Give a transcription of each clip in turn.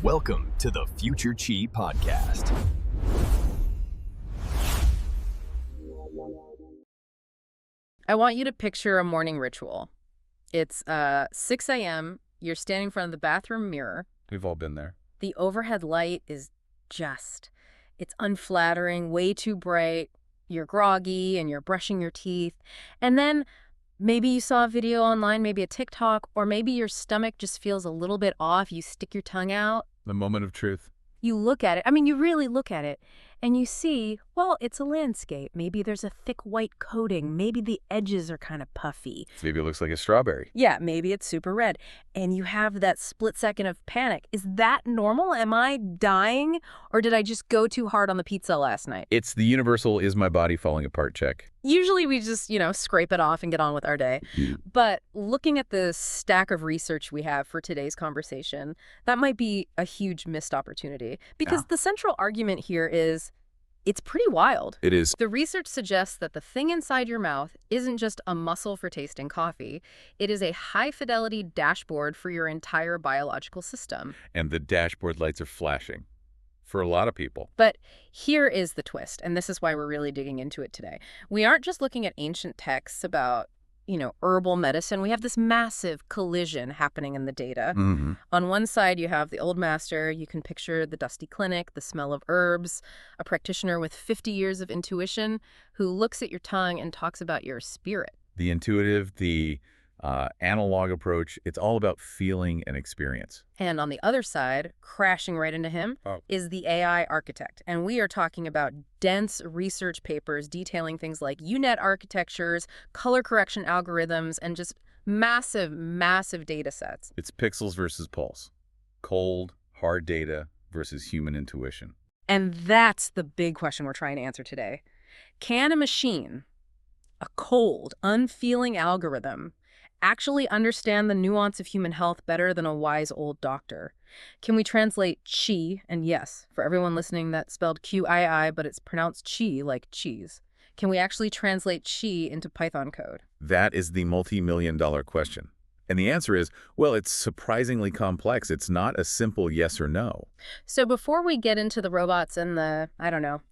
Welcome to the Future Chi Podcast. I want you to picture a morning ritual. It's 6 a.m. You're standing in front of the bathroom mirror. We've all been there. The overhead light is it's unflattering, way too bright. You're groggy and you're brushing your teeth. And then maybe you saw a video online, maybe a TikTok, or maybe your stomach just feels a little bit off. You stick your tongue out. The moment of truth. You look at it. I mean, you really look at it. And you see, well, it's a landscape. Maybe there's a thick white coating. Maybe the edges are kind of puffy. Maybe it looks like a strawberry. Yeah, maybe it's super red. And you have that split second of panic. Is that normal? Am I dying? Or did I just go too hard on the pizza last night? It's the universal is my body falling apart check. Usually we just, scrape it off and get on with our day. But looking at the stack of research we have for today's conversation, that might be a huge missed opportunity. Because the central argument here is, it's pretty wild. It is. The research suggests that the thing inside your mouth isn't just a muscle for tasting coffee. It is a high-fidelity dashboard for your entire biological system. And the dashboard lights are flashing. For a lot of people. But here is the twist, and this is why we're really digging into it today. We aren't just looking at ancient texts about, herbal medicine. We have this massive collision happening in the data. Mm-hmm. On one side, you have the old master. You can picture the dusty clinic, the smell of herbs, a practitioner with 50 years of intuition who looks at your tongue and talks about your spirit. The intuitive, the analog approach, it's all about feeling and experience. And on the other side, crashing right into him, is the AI architect. And we are talking about dense research papers detailing things like UNet architectures, color correction algorithms, and just massive, massive data sets. It's pixels versus pulse. Cold, hard data versus human intuition. And that's the big question we're trying to answer today. Can a machine, a cold, unfeeling algorithm, actually understand the nuance of human health better than a wise old doctor? Can we translate chi, and yes, for everyone listening, that's spelled Q-I-I, but it's pronounced chi like cheese. Can we actually translate chi into Python code? That is the multi-million-dollar question. And the answer is, well, it's surprisingly complex. It's not a simple yes or no. So before we get into the robots and the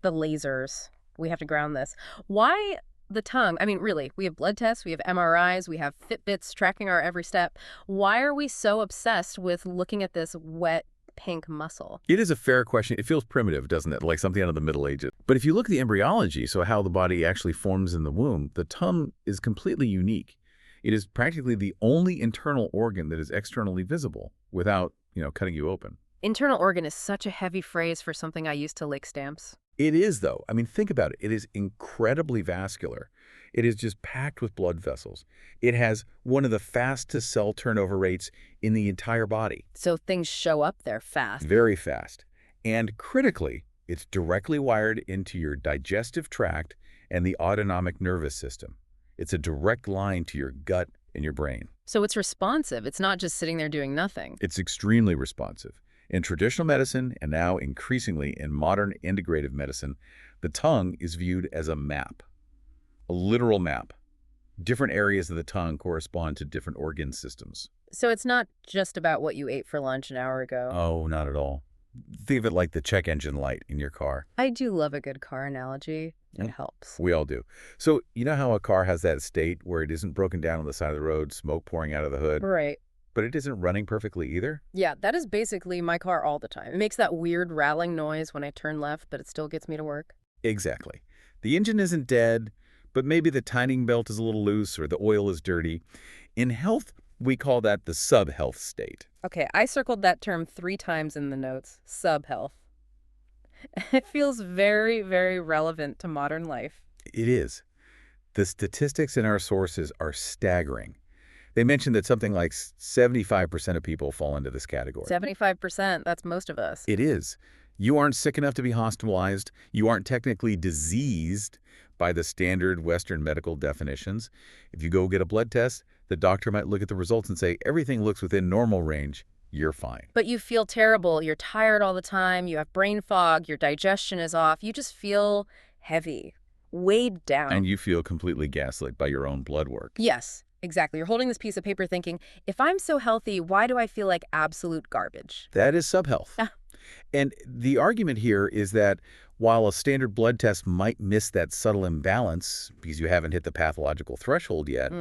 lasers, we have to ground this. Why the tongue? I mean, really, we have blood tests, we have MRIs, we have Fitbits tracking our every step. Why are we so obsessed with looking at this wet, pink muscle? It is a fair question. It feels primitive, doesn't it? Like something out of the Middle Ages. But if you look at the embryology, so how the body actually forms in the womb, the tongue is completely unique. It is practically the only internal organ that is externally visible without, cutting you open. Internal organ is such a heavy phrase for something I used to lick stamps. It is, though. I mean, think about it. It is incredibly vascular. It is just packed with blood vessels. It has one of the fastest cell turnover rates in the entire body. So things show up there fast. Very fast. And critically, it's directly wired into your digestive tract and the autonomic nervous system. It's a direct line to your gut and your brain. So it's responsive. It's not just sitting there doing nothing. It's extremely responsive. In traditional medicine, and now increasingly in modern integrative medicine, the tongue is viewed as a map, a literal map. Different areas of the tongue correspond to different organ systems. So it's not just about what you ate for lunch an hour ago. Oh, not at all. Think of it like the check engine light in your car. I do love a good car analogy. It helps. We all do. So you know how a car has that state where it isn't broken down on the side of the road, smoke pouring out of the hood? Right. But it isn't running perfectly either? Yeah, that is basically my car all the time. It makes that weird rattling noise when I turn left, but it still gets me to work. Exactly. The engine isn't dead, but maybe the timing belt is a little loose or the oil is dirty. In health, we call that the sub-health state. Okay, I circled that term 3 times in the notes, sub-health. It feels very, very relevant to modern life. It is. The statistics in our sources are staggering. They mentioned that something like 75% of people fall into this category. 75%, that's most of us. It is. You aren't sick enough to be hospitalized. You aren't technically diseased by the standard Western medical definitions. If you go get a blood test, the doctor might look at the results and say, everything looks within normal range. You're fine. But you feel terrible. You're tired all the time. You have brain fog. Your digestion is off. You just feel heavy, weighed down. And you feel completely gaslit by your own blood work. Yes. Exactly. You're holding this piece of paper thinking, if I'm so healthy, why do I feel like absolute garbage? That is subhealth. Ah. And the argument here is that while a standard blood test might miss that subtle imbalance because you haven't hit the pathological threshold yet,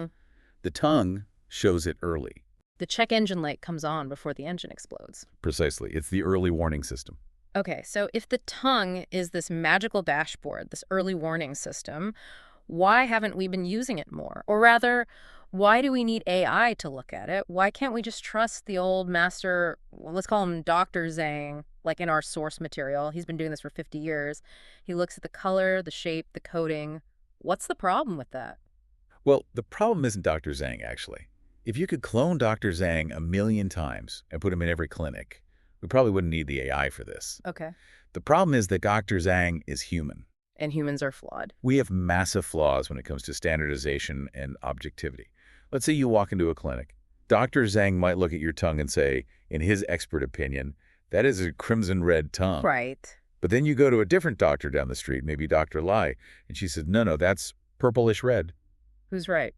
the tongue shows it early. The check engine light comes on before the engine explodes. Precisely. It's the early warning system. Okay, so if the tongue is this magical dashboard, this early warning system, why haven't we been using it more? Or rather, why do we need AI to look at it? Why can't we just trust the old master, well, let's call him Dr. Zhang, like in our source material? He's been doing this for 50 years. He looks at the color, the shape, the coding. What's the problem with that? Well, the problem isn't Dr. Zhang, actually. If you could clone Dr. Zhang 1,000,000 times and put him in every clinic, we probably wouldn't need the AI for this. Okay. The problem is that Dr. Zhang is human. And humans are flawed. We have massive flaws when it comes to standardization and objectivity. Let's say you walk into a clinic. Dr. Zhang might look at your tongue and say, in his expert opinion, that is a crimson red tongue. Right. But then you go to a different doctor down the street, maybe Dr. Lai, and she says, no, that's purplish red. Who's right?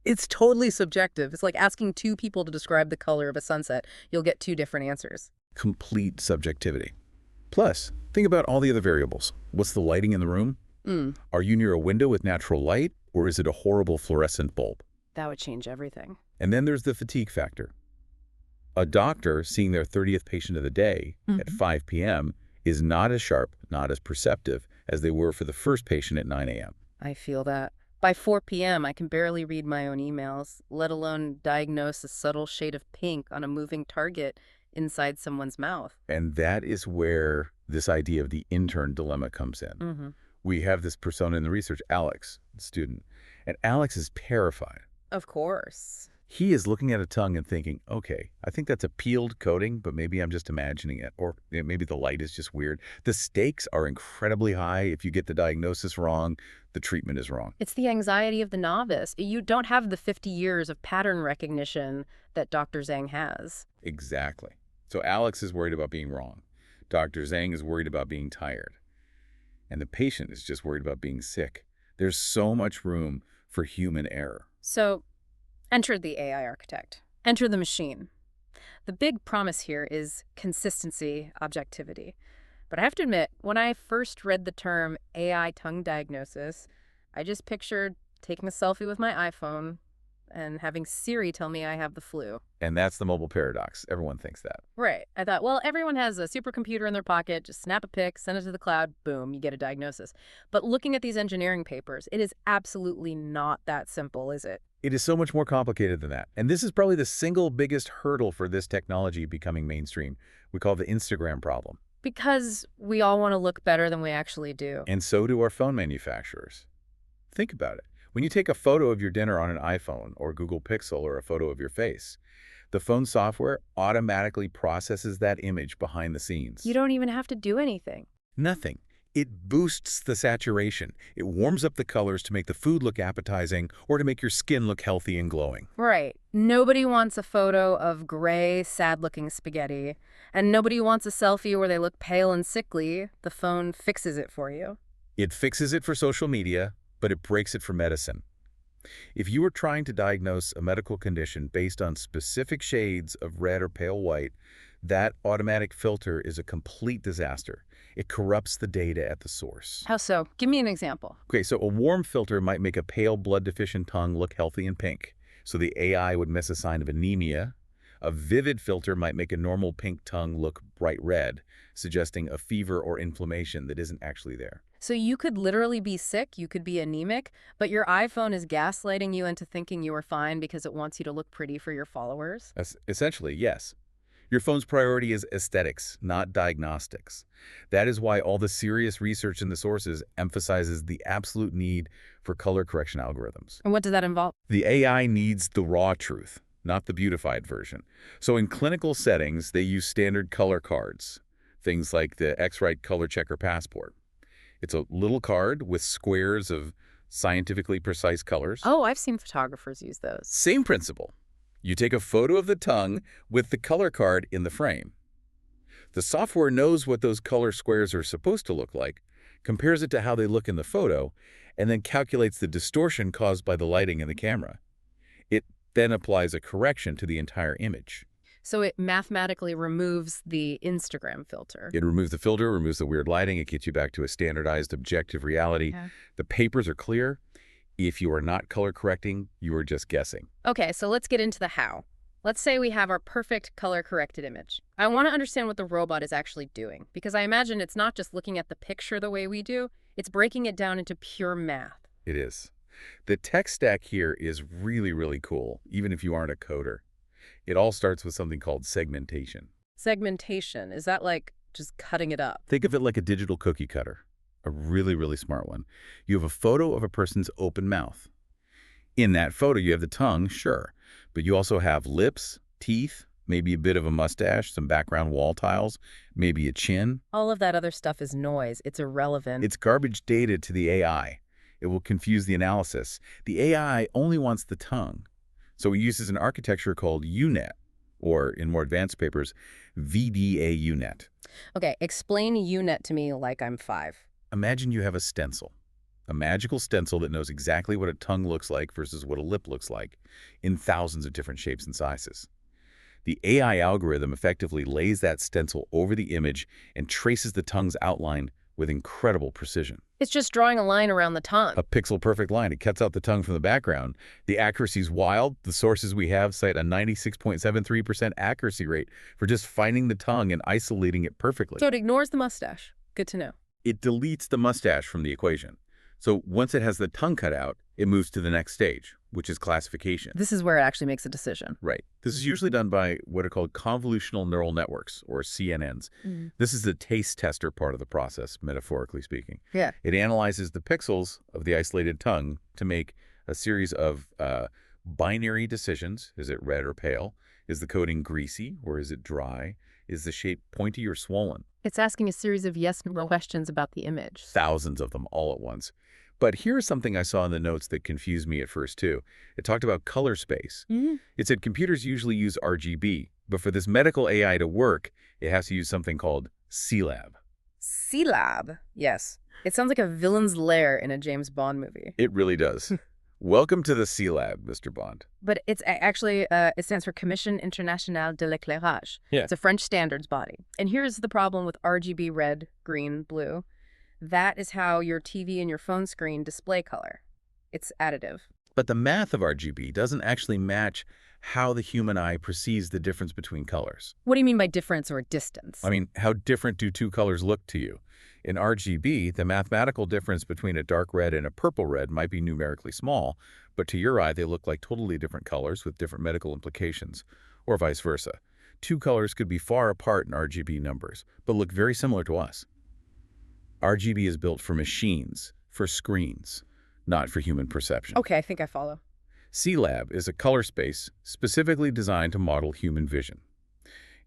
It's totally subjective. It's like asking two people to describe the color of a sunset. You'll get two different answers. Complete subjectivity. Plus, think about all the other variables. What's the lighting in the room? Are you near a window with natural light, or is it a horrible fluorescent bulb? That would change everything. And then there's the fatigue factor. A doctor seeing their 30th patient of the day at 5 p.m. is not as sharp, not as perceptive as they were for the first patient at 9 a.m. I feel that. By 4 p.m., I can barely read my own emails, let alone diagnose a subtle shade of pink on a moving target inside someone's mouth. And that is where this idea of the intern dilemma comes in. We have this persona in the research, Alex, the student, and Alex is terrified. Of course. He is looking at a tongue and thinking, okay, I think that's a peeled coating, but maybe I'm just imagining it. Or maybe the light is just weird. The stakes are incredibly high. If you get the diagnosis wrong, the treatment is wrong. It's the anxiety of the novice. You don't have the 50 years of pattern recognition that Dr. Zhang has. Exactly. So Alex is worried about being wrong. Dr. Zhang is worried about being tired. And the patient is just worried about being sick. There's so much room for human error. So, enter the AI architect. Enter the machine. The big promise here is consistency, objectivity. But I have to admit, when I first read the term AI tongue diagnosis, I just pictured taking a selfie with my iPhone and having Siri tell me I have the flu. And that's the mobile paradox. Everyone thinks that. Right. I thought, well, everyone has a supercomputer in their pocket. Just snap a pic, send it to the cloud, boom, you get a diagnosis. But looking at these engineering papers, it is absolutely not that simple, is it? It is so much more complicated than that. And this is probably the single biggest hurdle for this technology becoming mainstream. We call it the Instagram problem. Because we all want to look better than we actually do. And so do our phone manufacturers. Think about it. When you take a photo of your dinner on an iPhone or Google Pixel or a photo of your face, the phone software automatically processes that image behind the scenes. You don't even have to do anything. Nothing. It boosts the saturation. It warms up the colors to make the food look appetizing or to make your skin look healthy and glowing. Right. Nobody wants a photo of gray, sad-looking spaghetti. And nobody wants a selfie where they look pale and sickly. The phone fixes it for you. It fixes it for social media, but it breaks it for medicine. If you are trying to diagnose a medical condition based on specific shades of red or pale white, that automatic filter is a complete disaster. It corrupts the data at the source. How so? Give me an example. Okay, so a warm filter might make a pale blood-deficient tongue look healthy and pink, so the AI would miss a sign of anemia. A vivid filter might make a normal pink tongue look bright red, suggesting a fever or inflammation that isn't actually there. So you could literally be sick, you could be anemic, but your iPhone is gaslighting you into thinking you are fine because it wants you to look pretty for your followers? Essentially, yes. Your phone's priority is aesthetics, not diagnostics. That is why all the serious research in the sources emphasizes the absolute need for color correction algorithms. And what does that involve? The AI needs the raw truth, not the beautified version. So in clinical settings, they use standard color cards, things like the X-Rite Color Checker Passport. It's a little card with squares of scientifically precise colors. Oh, I've seen photographers use those. Same principle. You take a photo of the tongue with the color card in the frame. The software knows what those color squares are supposed to look like, compares it to how they look in the photo, and then calculates the distortion caused by the lighting in the camera. It then applies a correction to the entire image. So it mathematically removes the Instagram filter. It removes the filter, removes the weird lighting. It gets you back to a standardized, objective reality. Yeah. The papers are clear. If you are not color correcting, you are just guessing. Okay, so let's get into the how. Let's say we have our perfect color-corrected image. I want to understand what the robot is actually doing, because I imagine it's not just looking at the picture the way we do, it's breaking it down into pure math. It is. The tech stack here is really, really cool, even if you aren't a coder. It all starts with something called segmentation. Segmentation, is that like just cutting it up? Think of it like a digital cookie cutter, a really, really smart one. You have a photo of a person's open mouth. In that photo, you have the tongue, sure, but you also have lips, teeth, maybe a bit of a mustache, some background wall tiles, maybe a chin. All of that other stuff is noise. It's irrelevant. It's garbage data to the AI. It will confuse the analysis. The AI only wants the tongue. So it uses an architecture called UNet, or in more advanced papers, VDA UNet. Okay, explain UNet to me like I'm 5. Imagine you have a stencil. A magical stencil that knows exactly what a tongue looks like versus what a lip looks like in thousands of different shapes and sizes. The AI algorithm effectively lays that stencil over the image and traces the tongue's outline with incredible precision. It's just drawing a line around the tongue. A pixel-perfect line. It cuts out the tongue from the background. The accuracy's wild. The sources we have cite a 96.73% accuracy rate for just finding the tongue and isolating it perfectly. So it ignores the mustache. Good to know. It deletes the mustache from the equation. So once it has the tongue cut out, it moves to the next stage, which is classification. This is where it actually makes a decision. Right. This is usually done by what are called convolutional neural networks, or CNNs. This is the taste tester part of the process, metaphorically speaking. Yeah. It analyzes the pixels of the isolated tongue to make a series of binary decisions. Is it red or pale? Is the coating greasy or is it dry? Is the shape pointy or swollen? It's asking a series of yes/no questions about the image. Thousands of them all at once. But here's something I saw in the notes that confused me at first, too. It talked about color space. It said computers usually use RGB, but for this medical AI to work, it has to use something called C-Lab. C-Lab. Yes. It sounds like a villain's lair in a James Bond movie. It really does. Welcome to the C-Lab, Mr. Bond. But it's actually, it stands for Commission Internationale de l'Éclairage. Yeah. It's a French standards body. And here's the problem with RGB red, green, blue. That is how your TV and your phone screen display color. It's additive. But the math of RGB doesn't actually match how the human eye perceives the difference between colors. What do you mean by difference or distance? I mean, how different do two colors look to you? In RGB, the mathematical difference between a dark red and a purple red might be numerically small, but to your eye, they look like totally different colors with different medical implications, or vice versa. Two colors could be far apart in RGB numbers, but look very similar to us. RGB is built for machines, for screens, not for human perception. Okay, I think I follow. C-Lab is a color space specifically designed to model human vision.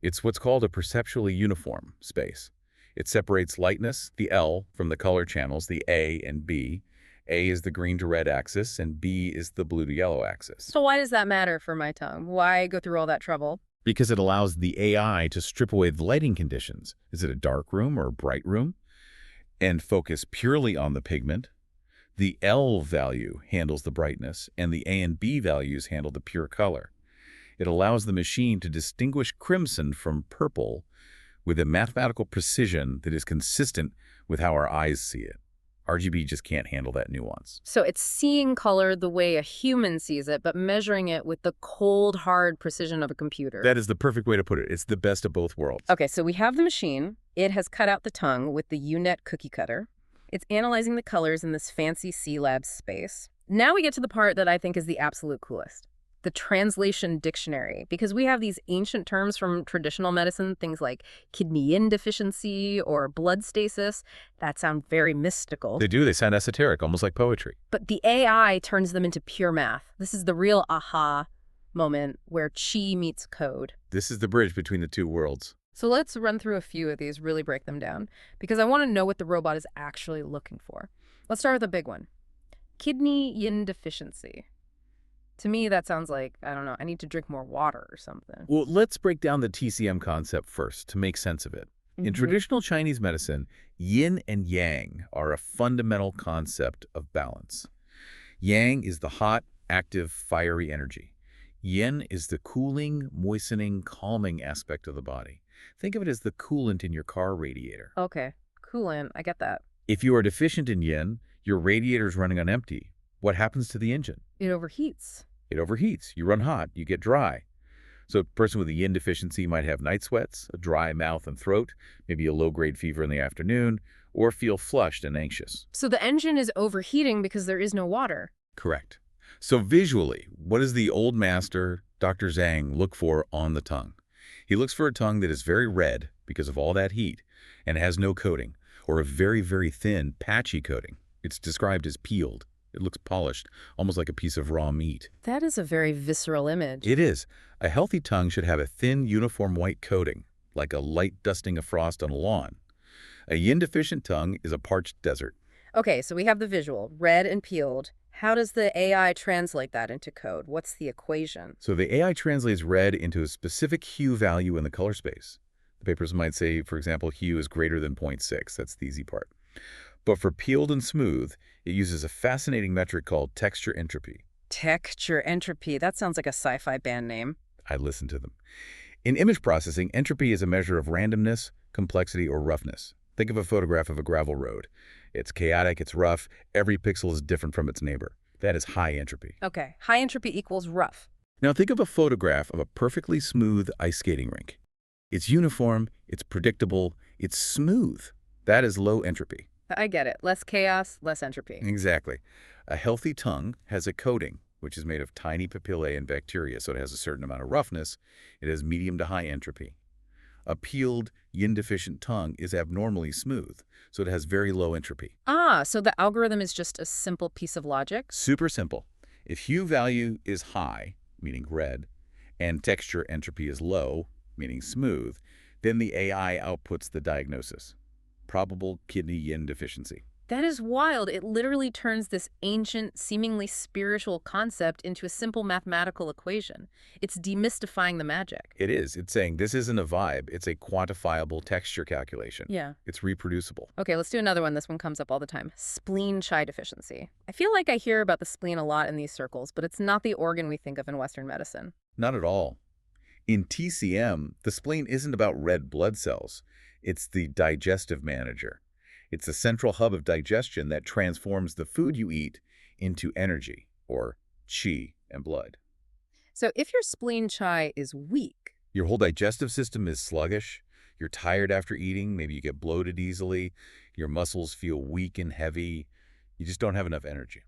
It's what's called a perceptually uniform space. It separates lightness, the L, from the color channels, the A and B. A is the green to red axis, and B is the blue to yellow axis. So why does that matter for my tongue? Why go through all that trouble? Because it allows the AI to strip away the lighting conditions. Is it a dark room or a bright room? And focus purely on the pigment. The L value handles the brightness, and the A and B values handle the pure color. It allows the machine to distinguish crimson from purple with a mathematical precision that is consistent with how our eyes see it. RGB just can't handle that nuance. So it's seeing color the way a human sees it, but measuring it with the cold, hard precision of a computer. That is the perfect way to put it. It's the best of both worlds. Okay, so we have the machine. It has cut out the tongue with the UNet cookie cutter. It's analyzing the colors in this fancy C-Lab space. Now we get to the part that I think is the absolute coolest. The translation dictionary, because we have these ancient terms from traditional medicine, things like kidney yin deficiency or blood stasis, that sound very mystical. They do. They sound esoteric, almost like poetry. But the AI turns them into pure math. This is the real aha moment where chi meets code. This is the bridge between the two worlds. So let's run through a few of these, really break them down, because I want to know what the robot is actually looking for. Let's start with a big one. Kidney yin deficiency. To me, that sounds like, I don't know, I need to drink more water or something. Well, let's break down the TCM concept first to make sense of it. In traditional Chinese medicine, yin and yang are a fundamental concept of balance. Yang is the hot, active, fiery energy. Yin is the cooling, moistening, calming aspect of the body. Think of it as the coolant in your car radiator. Okay, coolant, I get that. If you are deficient in yin, your radiator is running on empty. What happens to the engine? It overheats. It overheats. You run hot. You get dry. So a person with a yin deficiency might have night sweats, a dry mouth and throat, maybe a low-grade fever in the afternoon, or feel flushed and anxious. So the engine is overheating because there is no water. Correct. So visually, what does the old master, Dr. Zhang, look for on the tongue? He looks for a tongue that is very red because of all that heat and has no coating, or a very, very thin, patchy coating. It's described as peeled. It looks polished, almost like a piece of raw meat. That is a very visceral image. It is. A healthy tongue should have a thin, uniform white coating, like a light dusting of frost on a lawn. A yin-deficient tongue is a parched desert. Okay, so we have the visual, red and peeled. How does the AI translate that into code? What's the equation? So the AI translates red into a specific hue value in the color space. The papers might say, for example, hue is greater than 0.6. That's the easy part. But for peeled and smooth, it uses a fascinating metric called texture entropy. Texture entropy. That sounds like a sci-fi band name. I listen to them. In image processing, entropy is a measure of randomness, complexity, or roughness. Think of a photograph of a gravel road. It's chaotic, it's rough, every pixel is different from its neighbor. That is high entropy. Okay, high entropy equals rough. Now think of a photograph of a perfectly smooth ice skating rink. It's uniform, it's predictable, it's smooth. That is low entropy. I get it. Less chaos, less entropy. Exactly. A healthy tongue has a coating, which is made of tiny papillae and bacteria, so it has a certain amount of roughness. It has medium to high entropy. A peeled, yin-deficient tongue is abnormally smooth, so it has very low entropy. Ah, so the algorithm is just a simple piece of logic? Super simple. If hue value is high, meaning red, and texture entropy is low, meaning smooth, then the AI outputs the diagnosis: probable kidney yin deficiency. That is wild. It literally turns this ancient, seemingly spiritual concept into a simple mathematical equation. It's demystifying the magic. It is. It's saying this isn't a vibe. It's a quantifiable texture calculation. Yeah. It's reproducible. Okay, let's do another one. This one comes up all the time. Spleen chi deficiency. I feel like I hear about the spleen a lot in these circles, but it's not the organ we think of in Western medicine. Not at all. In TCM, the spleen isn't about red blood cells. It's the digestive manager. It's the central hub of digestion that transforms the food you eat into energy, or qi, and blood. So if your spleen chi is weak, Your whole digestive system is sluggish. You're tired after eating. Maybe you get bloated easily. Your muscles feel weak and heavy. You just don't have enough energy.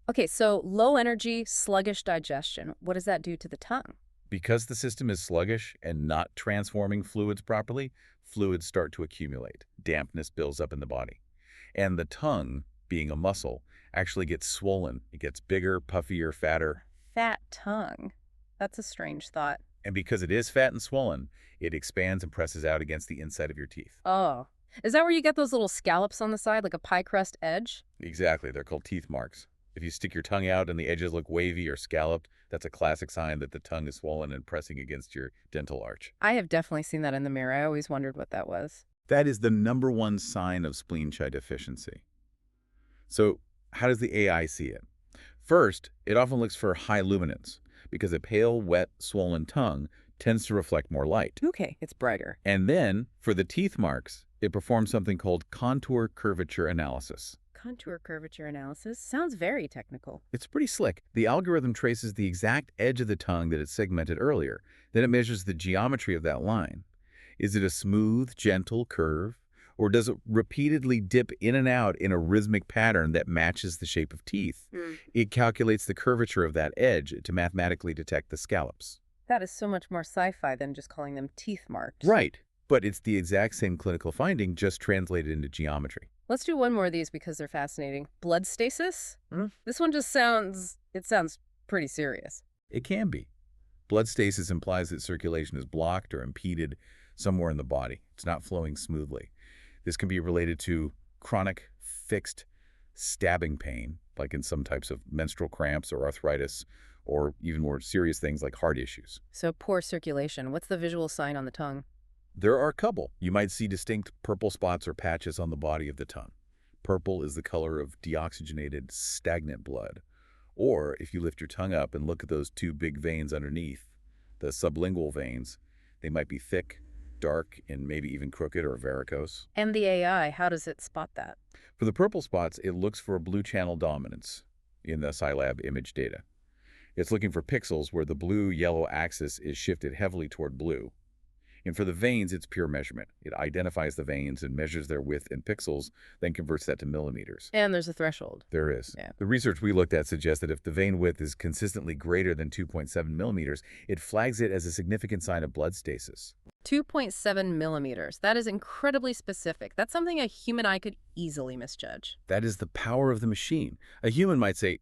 okay, so low energy, sluggish digestion. What does that do to the tongue? Because the system is sluggish and not transforming fluids properly, fluids start to accumulate. Dampness builds up in the body. And the tongue, being a muscle, actually gets swollen. It gets bigger, puffier, fatter. Fat tongue. That's a strange thought. And because it is fat and swollen, it expands and presses out against the inside of your teeth. Oh. Is that where you get those little scallops on the side, like a pie crust edge? Exactly. They're called teeth marks. If you stick your tongue out and the edges look wavy or scalloped, that's a classic sign that the tongue is swollen and pressing against your dental arch. I have definitely seen that in the mirror. I always wondered what that was. That is the #1 sign of spleen chi deficiency. So how does the AI see it? First, it often looks for high luminance because a pale, wet, swollen tongue tends to reflect more light. Okay, it's brighter. And then, for the teeth marks, it performs something called contour curvature analysis. Contour curvature analysis sounds very technical. It's pretty slick. The algorithm traces the exact edge of the tongue that it segmented earlier. Then it measures the geometry of that line. Is it a smooth, gentle curve? Or does it repeatedly dip in and out in a rhythmic pattern that matches the shape of teeth? It calculates the curvature of that edge to mathematically detect the scallops. That is so much more sci-fi than just calling them teeth marks. Right. But it's the exact same clinical finding, just translated into geometry. Let's do one more of these because they're fascinating. Blood stasis? This one just sounds pretty serious. It can be. Blood stasis implies that circulation is blocked or impeded somewhere in the body. It's not flowing smoothly. This can be related to chronic, fixed stabbing pain, like in some types of menstrual cramps or arthritis, or even more serious things like heart issues. So poor circulation. What's the visual sign on the tongue? There are a couple. You might see distinct purple spots or patches on the body of the tongue. Purple is the color of deoxygenated, stagnant blood. Or if you lift your tongue up and look at those two big veins underneath, the sublingual veins, they might be thick, dark, and maybe even crooked or varicose. And the AI, how does it spot that? For the purple spots, it looks for a blue channel dominance in the Scilab image data. It's looking for pixels where the blue-yellow axis is shifted heavily toward blue. And for the veins, it's pure measurement. It identifies the veins and measures their width in pixels, then converts that to millimeters. And there's a threshold. There is. Yeah. The research we looked at suggests that if the vein width is consistently greater than 2.7 millimeters, it flags it as a significant sign of blood stasis. 2.7 millimeters. That is incredibly specific. That's something a human eye could easily misjudge. That is the power of the machine. A human might say,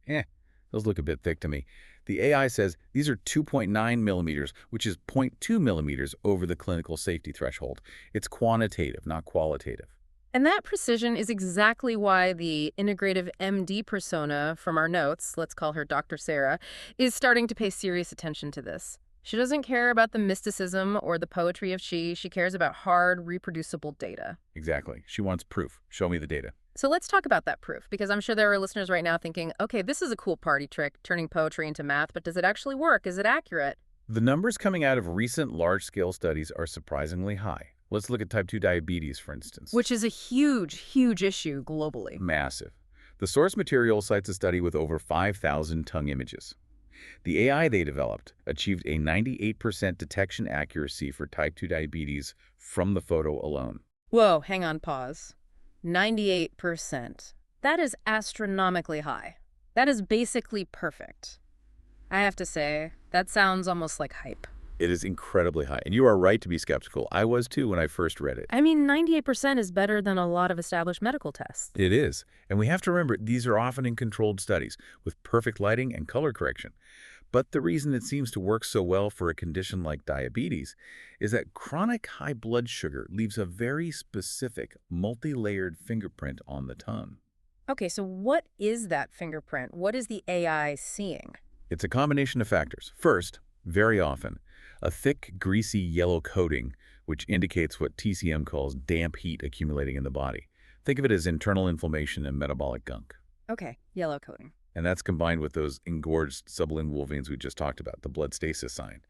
those look a bit thick to me. The AI says these are 2.9 millimeters, which is 0.2 millimeters over the clinical safety threshold. It's quantitative, not qualitative. And that precision is exactly why the integrative MD persona from our notes, let's call her Dr. Sarah, is starting to pay serious attention to this. She doesn't care about the mysticism or the poetry of she cares about hard, reproducible data. Exactly. She wants proof. Show me the data. So let's talk about that proof, because I'm sure there are listeners right now thinking, okay, this is a cool party trick, turning poetry into math, but does it actually work? Is it accurate? The numbers coming out of recent large-scale studies are surprisingly high. Let's look at type 2 diabetes, for instance. Which is a huge, huge issue globally. Massive. The source material cites a study with over 5,000 tongue images. The AI they developed achieved a 98% detection accuracy for type 2 diabetes from the photo alone. Whoa, hang on, pause. 98%. That is astronomically high. That is basically perfect. I have to say, that sounds almost like hype. It is incredibly high, and you are right to be skeptical. I was too when I first read it. I mean, 98% is better than a lot of established medical tests. It is, and we have to remember these are often in controlled studies with perfect lighting and color correction. But the reason it seems to work so well for a condition like diabetes is that chronic high blood sugar leaves a very specific, multi-layered fingerprint on the tongue. Okay, so what is that fingerprint? What is the AI seeing? It's a combination of factors. First, very often, a thick, greasy yellow coating, which indicates what TCM calls damp heat accumulating in the body. Think of it as internal inflammation and metabolic gunk. Okay, yellow coating. And that's combined with those engorged sublingual veins we just talked about, the blood stasis sign.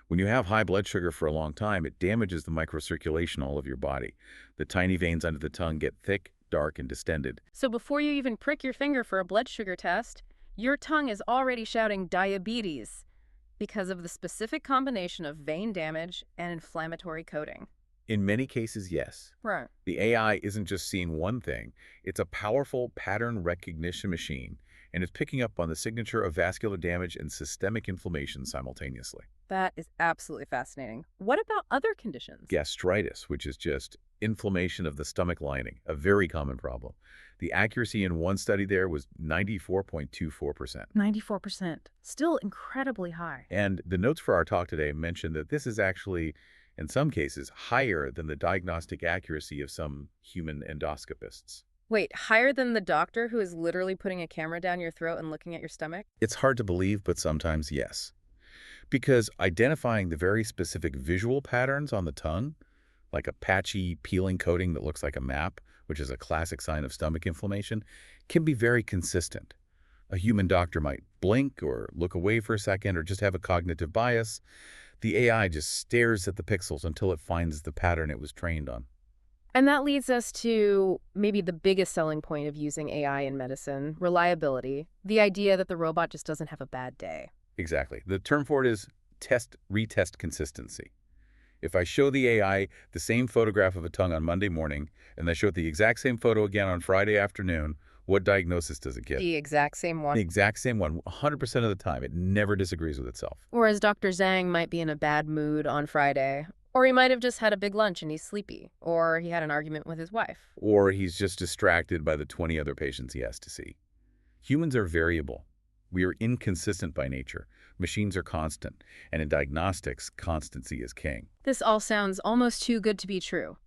When you have high blood sugar for a long time, it damages the microcirculation all of your body. The tiny veins under the tongue get thick, dark, and distended. So before you even prick your finger for a blood sugar test, your tongue is already shouting diabetes because of the specific combination of vein damage and inflammatory coating. In many cases, yes. Right. The AI isn't just seeing one thing. It's a powerful pattern recognition machine, and it's picking up on the signature of vascular damage and systemic inflammation simultaneously. That is absolutely fascinating. What about other conditions? Gastritis, which is just inflammation of the stomach lining, a very common problem. The accuracy in one study there was 94.24%. 94%. Still incredibly high. And the notes for our talk today mention that this is actually, in some cases, higher than the diagnostic accuracy of some human endoscopists. Wait, higher than the doctor who is literally putting a camera down your throat and looking at your stomach? It's hard to believe, but sometimes yes. Because identifying the very specific visual patterns on the tongue, like a patchy, peeling coating that looks like a map, which is a classic sign of stomach inflammation, can be very consistent. A human doctor might blink or look away for a second or just have a cognitive bias. The AI just stares at the pixels until it finds the pattern it was trained on. And that leads us to maybe the biggest selling point of using AI in medicine, reliability, the idea that the robot just doesn't have a bad day. Exactly. The term for it is retest consistency. If I show the AI the same photograph of a tongue on Monday morning, and I show it the exact same photo again on Friday afternoon, what diagnosis does it get? The exact same one. The exact same one, 100% of the time. It never disagrees with itself. Whereas Dr. Zhang might be in a bad mood on Friday, or he might have just had a big lunch and he's sleepy, or he had an argument with his wife. Or he's just distracted by the 20 other patients he has to see. Humans are variable. We are inconsistent by nature. Machines are constant, and in diagnostics, constancy is king. This all sounds almost too good to be true.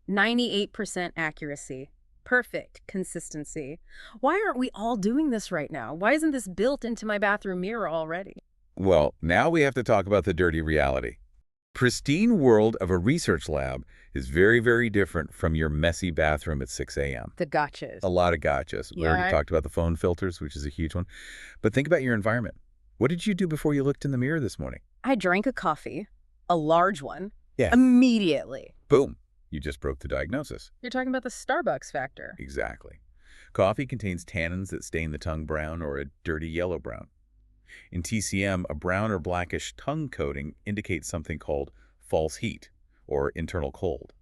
98% accuracy. Perfect consistency. Why aren't we all doing this right now? Why isn't this built into my bathroom mirror already? Well, now we have to talk about the dirty reality. pristine world of a research lab is very, very different from your messy bathroom at 6 a.m. The gotchas. A lot of gotchas. We already talked about the phone filters, which is a huge one. But think about your environment. What did you do before you looked in the mirror this morning? I drank a coffee, a large one, Yeah. immediately. Boom. You just broke the diagnosis. You're talking about the Starbucks factor. Exactly. Coffee contains tannins that stain the tongue brown or a dirty yellow-brown. In TCM, a brown or blackish tongue coating indicates something called false heat or internal cold.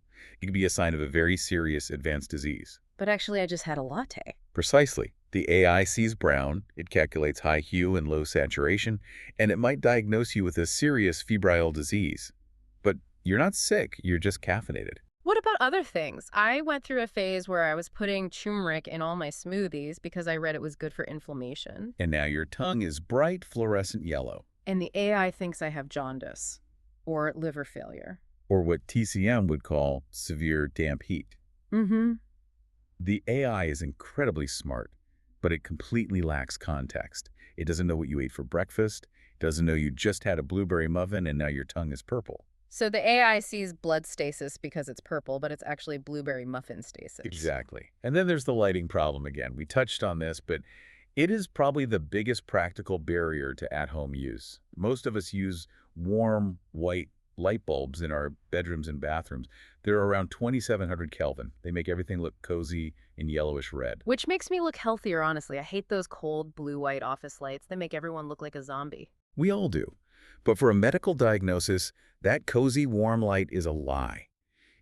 It can be a sign of a very serious advanced disease. But actually, I just had a latte. Precisely. The AI sees brown, it calculates high hue and low saturation, and it might diagnose you with a serious febrile disease. But you're not sick, you're just caffeinated. What about other things? I went through a phase where I was putting turmeric in all my smoothies because I read it was good for inflammation. And now your tongue is bright fluorescent yellow. And the AI thinks I have jaundice or liver failure. Or what TCM would call severe damp heat. Mm-hmm. The AI is incredibly smart, but it completely lacks context. It doesn't know what you ate for breakfast, it doesn't know you just had a blueberry muffin and now your tongue is purple. So the AI sees blood stasis because it's purple, but it's actually blueberry muffin stasis. Exactly. And then there's the lighting problem again. We touched on this, but it is probably the biggest practical barrier to at-home use. Most of us use warm, white light bulbs in our bedrooms and bathrooms. They're around 2700 Kelvin. They make everything look cozy and yellowish red. Which makes me look healthier, honestly. I hate those cold blue-white office lights. They make everyone look like a zombie. We all do. But for a medical diagnosis, that cozy warm light is a lie.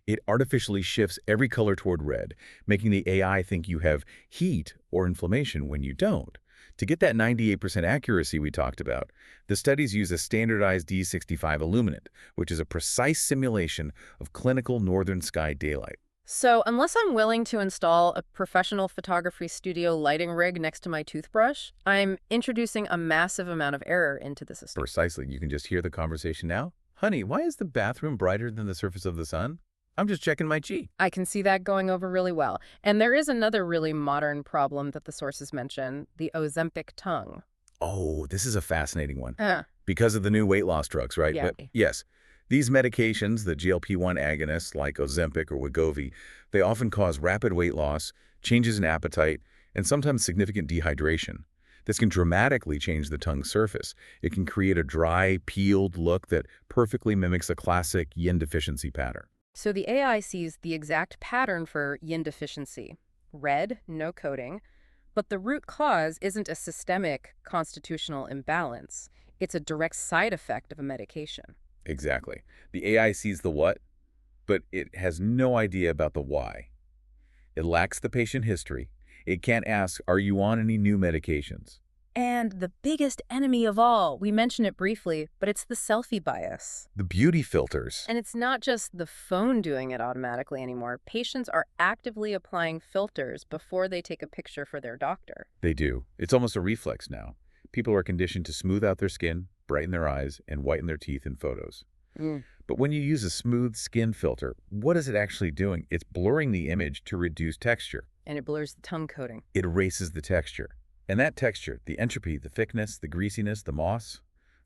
It artificially shifts every color toward red, making the AI think you have heat or inflammation when you don't. To get that 98% accuracy we talked about, the studies use a standardized D65 illuminant, which is a precise simulation of clinical northern sky daylight. So unless I'm willing to install a professional photography studio lighting rig next to my toothbrush, I'm introducing a massive amount of error into the system. Precisely. You can just hear the conversation now. Honey, why is the bathroom brighter than the surface of the sun? I'm just checking my G. I can see that going over really well. And there is another really modern problem that the sources mention, the Ozempic tongue. Oh, this is a fascinating one. Uh, Because of the new weight loss drugs, right? Yeah. But yes, these medications, the GLP-1 agonists like Ozempic or Wegovy, they often cause rapid weight loss, changes in appetite, and sometimes significant dehydration. This can dramatically change the tongue surface. It can create a dry, peeled look that perfectly mimics a classic yin deficiency pattern. So the AI sees the exact pattern for yin deficiency. Red, no coating. But the root cause isn't a systemic constitutional imbalance. It's a direct side effect of a medication. Exactly. The AI sees the what, but it has no idea about the why. It lacks the patient history. It can't ask, are you on any new medications? And the biggest enemy of all, we mentioned it briefly, but it's the selfie bias. The beauty filters. And it's not just the phone doing it automatically anymore. Patients are actively applying filters before they take a picture for their doctor. They do. It's almost a reflex now. People are conditioned to smooth out their skin, brighten their eyes, and whiten their teeth in photos. But when you use a smooth skin filter, what is it actually doing? It's blurring the image to reduce texture. And it blurs the tongue coating. It erases the texture. And that texture, the entropy, the thickness, the greasiness, the moss,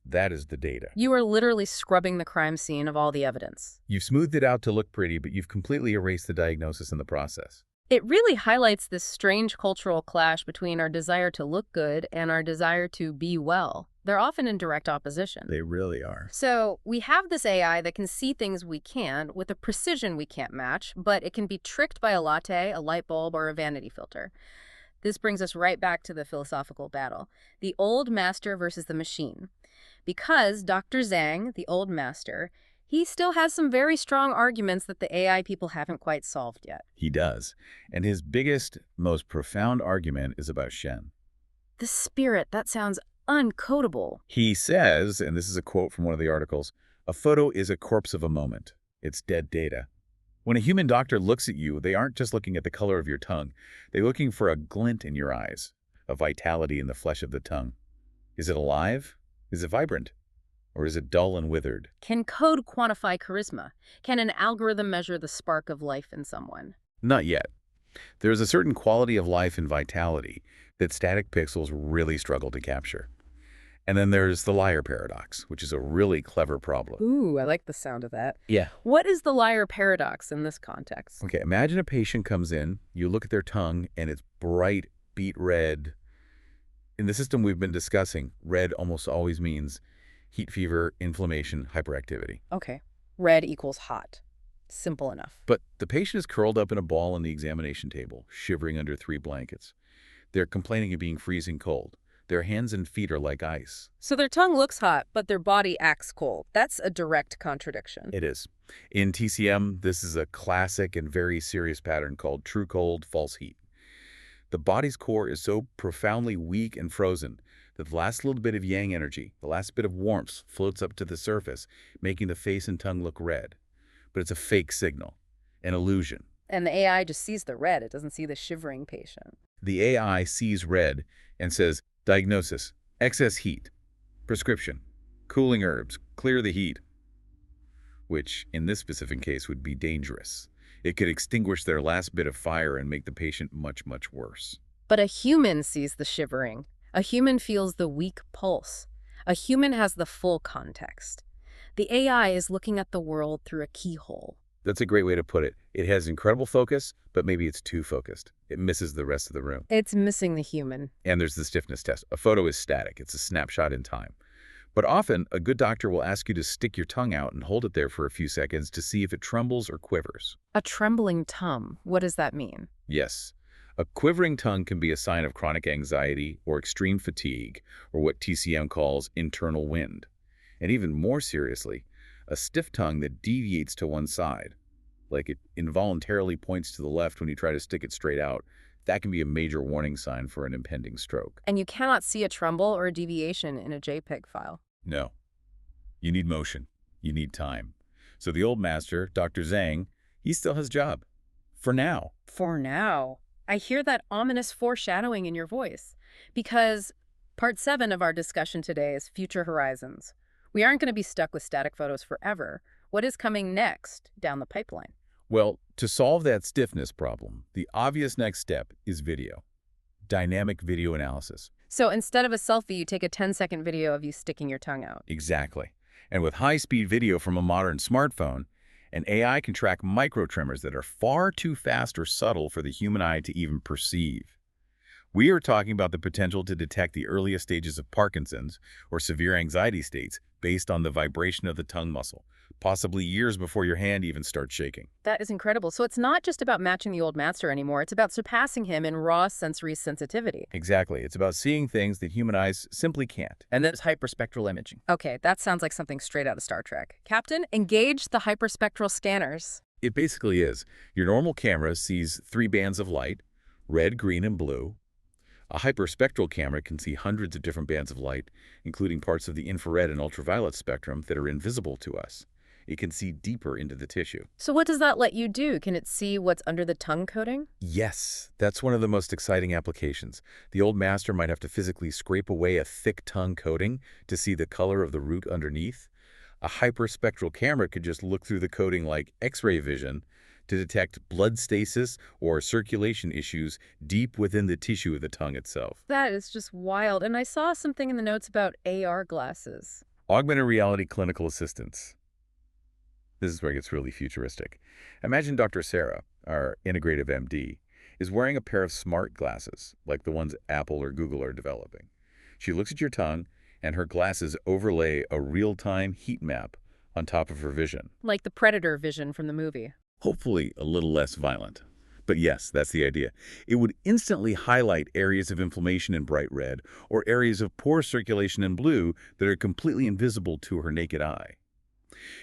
that is the data. You are literally scrubbing the crime scene of all the evidence. You've smoothed it out to look pretty, but you've completely erased the diagnosis in the process. It really highlights this strange cultural clash between our desire to look good and our desire to be well. They're often in direct opposition. They really are. So we have this AI that can see things we can't with a precision we can't match, but it can be tricked by a latte, a light bulb, or a vanity filter. This brings us right back to the philosophical battle, the old master versus the machine. Because Dr. Zhang, the old master, he still has some very strong arguments that the AI people haven't quite solved yet. He does. And his biggest, most profound argument is about Shen. The spirit, that sounds uncodable. He says, and this is a quote from one of the articles, a photo is a corpse of a moment. It's dead data. When a human doctor looks at you, they aren't just looking at the color of your tongue. They're looking for a glint in your eyes, a vitality in the flesh of the tongue. Is it alive? Is it vibrant? Or is it dull and withered? Can code quantify charisma? Can an algorithm measure the spark of life in someone? Not yet. There is a certain quality of life and vitality that static pixels really struggle to capture. And then there's the liar paradox, which is a really clever problem. Ooh, I like the sound of that. Yeah. What is the liar paradox in this context? Okay, imagine a patient comes in, you look at their tongue, and it's bright, beet red. In the system we've been discussing, red almost always means heat fever, inflammation, hyperactivity. Okay, red equals hot. Simple enough. But the patient is curled up in a ball on the examination table, shivering under 3 blankets. They're complaining of being freezing cold. Their hands and feet are like ice. So their tongue looks hot, but their body acts cold. That's a direct contradiction. It is. In TCM, this is a classic and very serious pattern called true cold, false heat. The body's core is so profoundly weak and frozen that the last little bit of yang energy, the last bit of warmth, floats up to the surface, making the face and tongue look red. But it's a fake signal, an illusion. And the AI just sees the red. It doesn't see the shivering patient. The AI sees red and says, diagnosis, excess heat, prescription, cooling herbs, clear the heat, which in this specific case would be dangerous. It could extinguish their last bit of fire and make the patient much, much worse. But a human sees the shivering. A human feels the weak pulse. A human has the full context. The AI is looking at the world through a keyhole. That's a great way to put it. It has incredible focus, but maybe it's too focused. It misses the rest of the room. It's missing the human. And there's the stiffness test. A photo is static. It's a snapshot in time. But often, a good doctor will ask you to stick your tongue out and hold it there for a few seconds to see if it trembles or quivers. A trembling tongue. What does that mean? Yes. A quivering tongue can be a sign of chronic anxiety or extreme fatigue, or what TCM calls internal wind. And even more seriously, a stiff tongue that deviates to one side, like it involuntarily points to the left when you try to stick it straight out, that can be a major warning sign for an impending stroke. And you cannot see a tremble or a deviation in a JPEG file. No. You need motion. You need time. So the old master, Dr. Zhang, he still has a job. For now. For now. I hear that ominous foreshadowing in your voice. Because part 7 of our discussion today is future horizons. We aren't going to be stuck with static photos forever. What is coming next down the pipeline? Well, to solve that stiffness problem, the obvious next step is video. Dynamic video analysis. So instead of a selfie, you take a 10-second video of you sticking your tongue out. Exactly. And with high-speed video from a modern smartphone, an AI can track microtremors that are far too fast or subtle for the human eye to even perceive. We are talking about the potential to detect the earliest stages of Parkinson's or severe anxiety states based on the vibration of the tongue muscle, possibly years before your hand even starts shaking. That is incredible. So it's not just about matching the old master anymore. It's about surpassing him in raw sensory sensitivity. Exactly. It's about seeing things that human eyes simply can't. And then there's hyperspectral imaging. Okay, that sounds like something straight out of Star Trek. Captain, engage the hyperspectral scanners. It basically is. Your normal camera sees 3 bands of light, red, green, and blue. A hyperspectral camera can see hundreds of different bands of light, including parts of the infrared and ultraviolet spectrum that are invisible to us. It can see deeper into the tissue. So what does that let you do? Can it see what's under the tongue coating? Yes, that's one of the most exciting applications. The old master might have to physically scrape away a thick tongue coating to see the color of the root underneath. A hyperspectral camera could just look through the coating like X-ray vision to detect blood stasis or circulation issues deep within the tissue of the tongue itself. That is just wild. And I saw something in the notes about AR glasses. Augmented reality clinical assistants. This is where it gets really futuristic. Imagine Dr. Sarah, our integrative MD, is wearing a pair of smart glasses, like the ones Apple or Google are developing. She looks at your tongue, and her glasses overlay a real-time heat map on top of her vision. Like the Predator vision from the movie. Hopefully a little less violent. But yes, that's the idea. It would instantly highlight areas of inflammation in bright red or areas of poor circulation in blue that are completely invisible to her naked eye.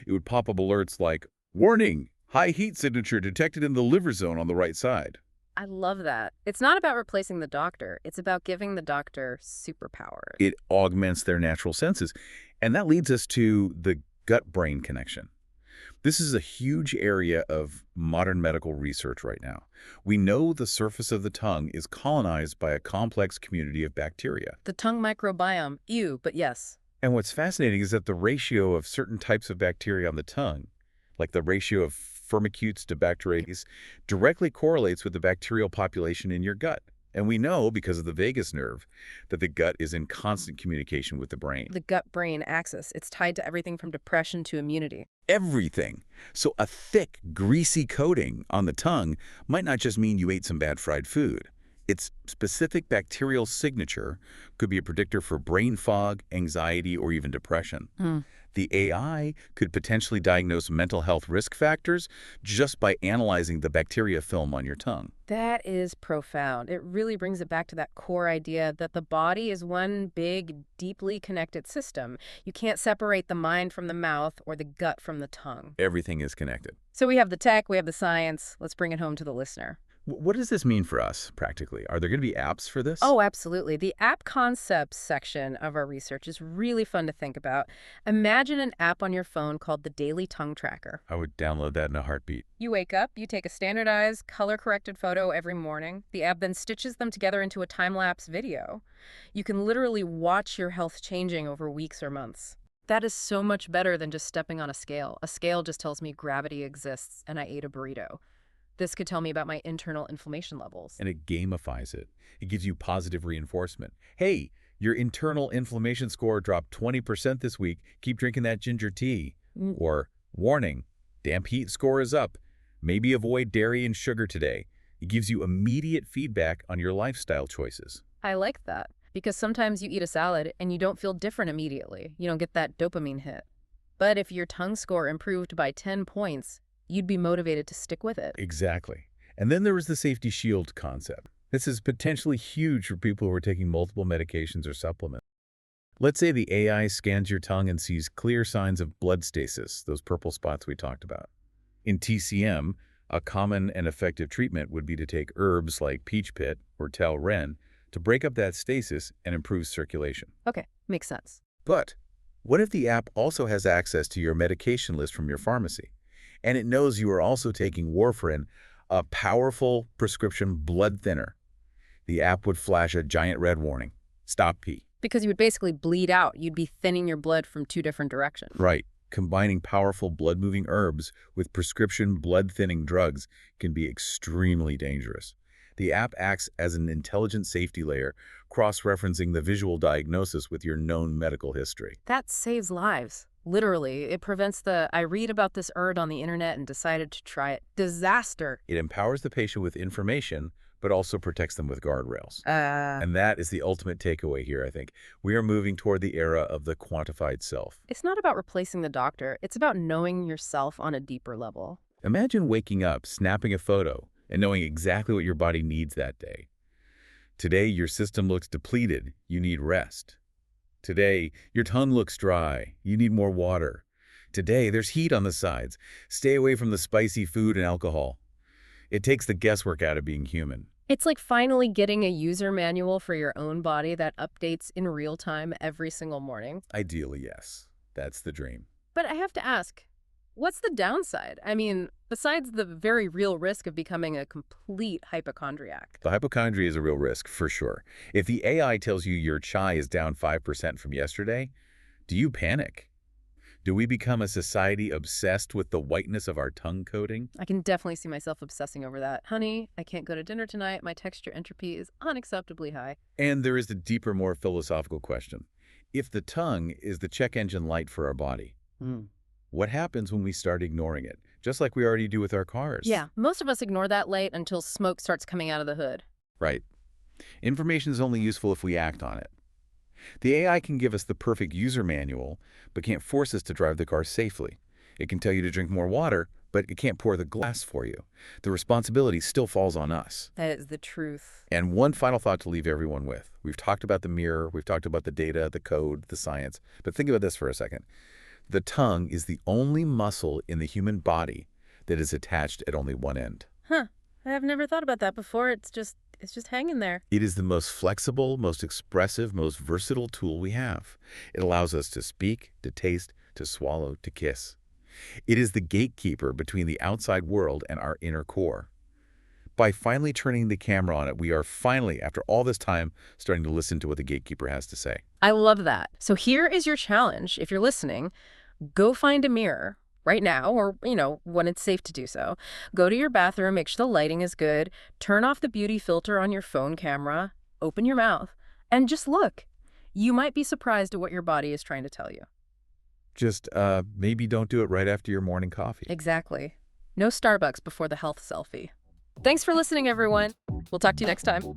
It would pop up alerts like, warning, high heat signature detected in the liver zone on the right side. I love that. It's not about replacing the doctor. It's about giving the doctor superpowers. It augments their natural senses. And that leads us to the gut-brain connection. This is a huge area of modern medical research right now. We know the surface of the tongue is colonized by a complex community of bacteria. The tongue microbiome. Ew, but yes. And what's fascinating is that the ratio of certain types of bacteria on the tongue, like the ratio of firmicutes to Bacteroides, directly correlates with the bacterial population in your gut. And we know, because of the vagus nerve, that the gut is in constant communication with the brain. The gut-brain axis, it's tied to everything from depression to immunity. Everything. So a thick, greasy coating on the tongue might not just mean you ate some bad fried food. Its specific bacterial signature could be a predictor for brain fog, anxiety, or even depression. The AI could potentially diagnose mental health risk factors just by analyzing the bacteria film on your tongue. That is profound. It really brings it back to that core idea that the body is one big, deeply connected system. You can't separate the mind from the mouth or the gut from the tongue. Everything is connected. So we have the tech, we have the science. Let's bring it home to the listener. What does this mean for us, practically? Are there going to be apps for this? Oh, absolutely. The app concepts section of our research is really fun to think about. Imagine an app on your phone called the Daily Tongue Tracker. I would download that in a heartbeat. You wake up, you take a standardized, color-corrected photo every morning. The app then stitches them together into a time-lapse video. You can literally watch your health changing over weeks or months. That is so much better than just stepping on a scale. A scale just tells me gravity exists and I ate a burrito. This could tell me about my internal inflammation levels. And it gamifies it. It gives you positive reinforcement. Hey, your internal inflammation score dropped 20% this week. Keep drinking that ginger tea. Or, warning, damp heat score is up. Maybe avoid dairy and sugar today. It gives you immediate feedback on your lifestyle choices. I like that, because sometimes you eat a salad and you don't feel different immediately. You don't get that dopamine hit. But if your tongue score improved by 10 points, you'd be motivated to stick with it. Exactly. And then there was the safety shield concept. This is potentially huge for people who are taking multiple medications or supplements. Let's say the AI scans your tongue and sees clear signs of blood stasis, those purple spots we talked about. In TCM, a common and effective treatment would be to take herbs like peach pit or tau-ren to break up that stasis and improve circulation. Okay, makes sense. But what if the app also has access to your medication list from your pharmacy? And it knows you are also taking warfarin, a powerful prescription blood thinner. The app would flash a giant red warning. Stop pee. Because you would basically bleed out. You'd be thinning your blood from two different directions. Right. Combining powerful blood-moving herbs with prescription blood-thinning drugs can be extremely dangerous. The app acts as an intelligent safety layer, cross-referencing the visual diagnosis with your known medical history. That saves lives. Literally, it prevents the, I read about this herb on the internet and decided to try it. Disaster. It empowers the patient with information, but also protects them with guardrails. And that is the ultimate takeaway here, I think. We are moving toward the era of the quantified self. It's not about replacing the doctor. It's about knowing yourself on a deeper level. Imagine waking up, snapping a photo, and knowing exactly what your body needs that day. Today, your system looks depleted. You need rest. Today, your tongue looks dry. You need more water. Today, there's heat on the sides. Stay away from the spicy food and alcohol. It takes the guesswork out of being human. It's like finally getting a user manual for your own body that updates in real time every single morning. Ideally, yes. That's the dream. But I have to ask, what's the downside? I mean, besides the very real risk of becoming a complete hypochondriac. The hypochondria is a real risk, for sure. If the AI tells you your chai is down 5% from yesterday, do you panic? Do we become a society obsessed with the whiteness of our tongue coating? I can definitely see myself obsessing over that. Honey, I can't go to dinner tonight. My texture entropy is unacceptably high. And there is the deeper, more philosophical question. If the tongue is the check engine light for our body, what happens when we start ignoring it? Just like we already do with our cars. Yeah, most of us ignore that light until smoke starts coming out of the hood. Right. Information is only useful if we act on it. The AI can give us the perfect user manual, but can't force us to drive the car safely. It can tell you to drink more water, but it can't pour the glass for you. The responsibility still falls on us. That is the truth. And one final thought to leave everyone with. We've talked about the mirror, we've talked about the data, the code, the science, but think about this for a second. The tongue is the only muscle in the human body that is attached at only one end. Huh. I've never thought about that before. It's just hanging there. It is the most flexible, most expressive, most versatile tool we have. It allows us to speak, to taste, to swallow, to kiss. It is the gatekeeper between the outside world and our inner core. By finally turning the camera on it, we are finally, after all this time, starting to listen to what the gatekeeper has to say. I love that. So here is your challenge. If you're listening, go find a mirror, right now or, when it's safe to do so. Go to your bathroom, make sure the lighting is good, turn off the beauty filter on your phone camera, open your mouth, and just look. You might be surprised at what your body is trying to tell you. Just maybe don't do it right after your morning coffee. Exactly. No Starbucks before the health selfie. Thanks for listening, everyone. We'll talk to you next time.